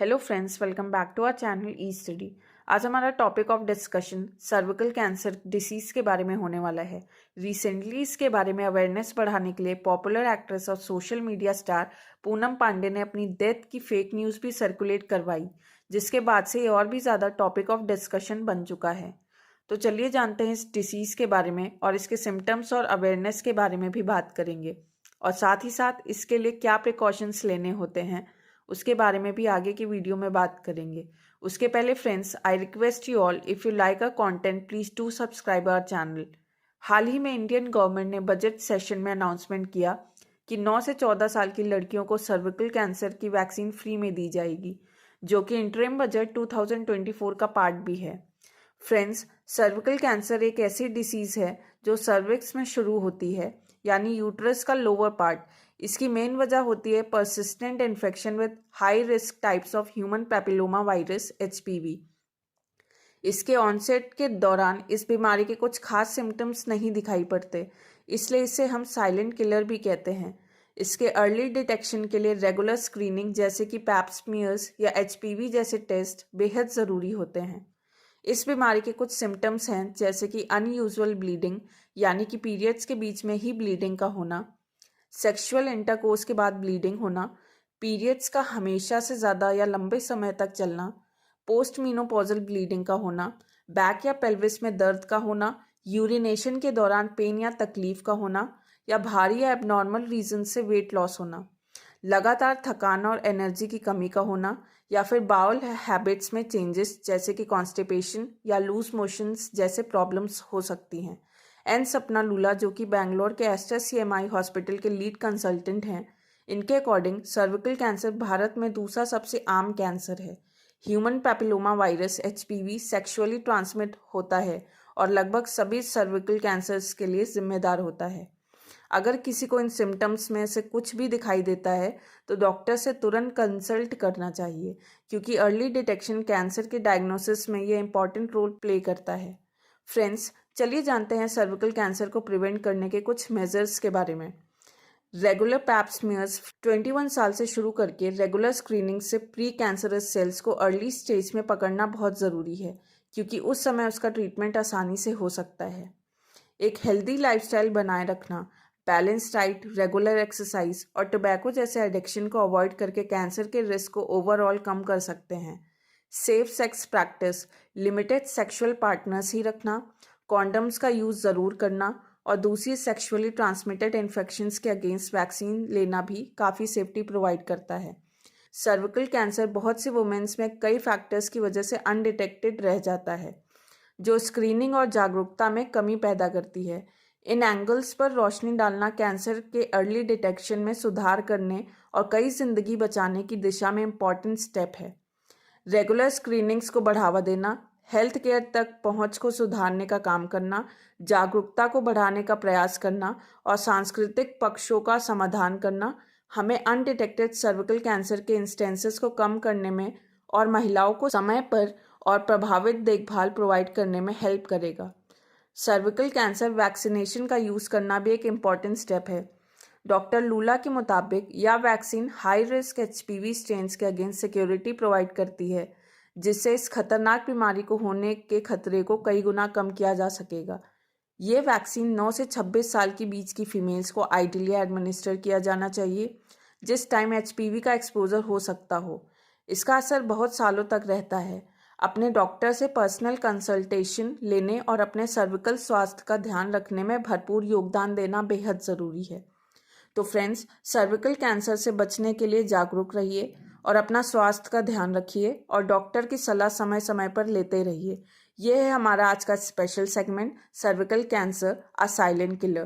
Hello friends, welcome back to our channel E study. आज हमारा topic of discussion cervical cancer disease के बारे में होने वाला है। रिसेंटली इसके बारे में अवेयरनेस बढ़ाने के लिए पॉपुलर एक्ट्रेस और social media star Poonam Pandey ने अपनी डेथ की फेक न्यूज़ भी सर्कुलेट करवाई, जिसके बाद से ये और भी ज़्यादा टॉपिक ऑफ डिस्कशन बन चुका है। तो चलिए जानते हैं इस डिसीज़ के बारे में और इसके सिम्टम्स और अवेयरनेस के बारे में भी बात करेंगे, और साथ ही साथ इसके लिए क्या प्रिकॉशंस लेने होते हैं उसके बारे में भी आगे की वीडियो में बात करेंगे। उसके पहले friends, I request you all, if you like our content please do subscribe our channel. हाल ही में इंडियन गवर्नमेंट ने बजट सेशन में अनाउंसमेंट किया कि 9 से 14 साल की लड़कियों को सर्विकल कैंसर की वैक्सीन फ्री में दी जाएगी, जो कि इंटरिम बजट 2024 का पार्ट भी है। फ्रेंड्स, सर्विकल कैंसर एक ऐसी डिसीज़ है जो सर्विक्स में शुरू होती है, यानी यूट्रस का लोअर पार्ट। इसकी मेन वजह होती है persistent infection with high risk types of human papilloma virus HPV। इसके ऑनसेट के दौरान इस बीमारी के कुछ खास सिम्टम्स नहीं दिखाई पड़ते, इसलिए इसे हम साइलेंट किलर भी कहते हैं। इसके अर्ली डिटेक्शन के लिए रेगुलर स्क्रीनिंग जैसे कि पैप स्मीयर्स या HPV जैसे टेस्ट बेहद ज़रूरी होते हैं। इस बीमारी के कुछ सिम्टम्स हैं जैसे कि अनयूजुअल ब्लीडिंग, यानी कि पीरियड्स के बीच में ही ब्लीडिंग का होना, सेक्सुअल इंटरकोर्स के बाद ब्लीडिंग होना, पीरियड्स का हमेशा से ज़्यादा या लंबे समय तक चलना, पोस्ट मीनोपॉजल ब्लीडिंग का होना, बैक या पेल्विस में दर्द का होना, यूरिनेशन के दौरान पेन या तकलीफ का होना, या भारी या एबनॉर्मल रीजन से वेट लॉस होना, लगातार थकान और एनर्जी की कमी का होना, या फिर बाउल हैबिट्स में चेंजेस जैसे कि कॉन्स्टिपेशन या लूज मोशंस जैसे प्रॉब्लम्स हो सकती हैं। एन सपना लूला, जो कि बेंगलोर के एस्टर CMI हॉस्पिटल के लीड कंसल्टेंट हैं, इनके अकॉर्डिंग सर्विकल कैंसर भारत में दूसरा सबसे आम कैंसर है। Human papilloma virus HPV sexually transmit होता है और लगभग सभी सर्विकल कैंसर्स के लिए जिम्मेदार होता है। अगर किसी को इन सिम्टम्स में से कुछ भी दिखाई देता है तो डॉक्टर से तुरंत कंसल्ट करना चाहिए, क्योंकि अर्ली डिटेक्शन कैंसर के डायग्नोसिस में ये इंपॉर्टेंट रोल प्ले करता है। फ्रेंड्स, चलिए जानते हैं सर्विकल कैंसर को प्रिवेंट करने के कुछ मेजर्स के बारे में। रेगुलर पैप स्मीयर्स 21 साल से शुरू करके रेगुलर स्क्रीनिंग से प्री कैंसरस सेल्स को अर्ली स्टेज में पकड़ना बहुत ज़रूरी है, क्योंकि उस समय उसका ट्रीटमेंट आसानी से हो सकता है। एक हेल्दी लाइफस्टाइल बनाए रखना, बैलेंस डाइट, रेगुलर एक्सरसाइज और टोबैको जैसे एडिक्शन को अवॉइड करके कैंसर के रिस्क को ओवरऑल कम कर सकते हैं। Safe sex practice, limited sexual partners ही रखना, कॉन्डम्स का यूज़ ज़रूर करना और दूसरी सेक्सुअली ट्रांसमिटेड इन्फेक्शंस के अगेंस्ट वैक्सीन लेना भी काफ़ी सेफ्टी प्रोवाइड करता है। सर्विकल कैंसर बहुत से वुमेन्स में कई फैक्टर्स की वजह से अनडिटेक्टेड रह जाता है, जो स्क्रीनिंग और जागरूकता में कमी पैदा करती है। इन एंगल्स पर रोशनी डालना कैंसर के अर्ली डिटेक्शन में सुधार करने और कई जिंदगी बचाने की दिशा में इम्पॉर्टेंट स्टेप है। रेगुलर स्क्रीनिंग्स को बढ़ावा देना, हेल्थ केयर तक पहुंच को सुधारने का काम करना, जागरूकता को बढ़ाने का प्रयास करना और सांस्कृतिक पक्षों का समाधान करना हमें अनडिटेक्टेड सर्विकल कैंसर के इंस्टेंसेस को कम करने में और महिलाओं को समय पर और प्रभावित देखभाल प्रोवाइड करने में हेल्प करेगा। सर्विकल कैंसर वैक्सीनेशन का यूज़ करना भी एक इम्पॉर्टेंट स्टेप है। डॉक्टर लूला के मुताबिक यह vaccine high risk HPV strains के अगेंस्ट सिक्योरिटी प्रोवाइड करती है, जिससे इस खतरनाक बीमारी को होने के खतरे को कई गुना कम किया जा सकेगा। ये वैक्सीन 9 से 26 साल के बीच की फीमेल्स को आइडियली एडमिनिस्टर किया जाना चाहिए, जिस टाइम HPV का एक्सपोजर हो सकता हो। इसका असर बहुत सालों तक रहता है। अपने डॉक्टर से पर्सनल कंसल्टेशन लेने और अपने सर्विकल स्वास्थ्य का ध्यान रखने में भरपूर योगदान देना बेहद ज़रूरी है। तो फ्रेंड्स, सर्विकल कैंसर से बचने के लिए जागरूक रहिए और अपना स्वास्थ्य का ध्यान रखिए और डॉक्टर की सलाह समय समय पर लेते रहिए। यह है हमारा आज का special segment, cervical cancer a silent killer.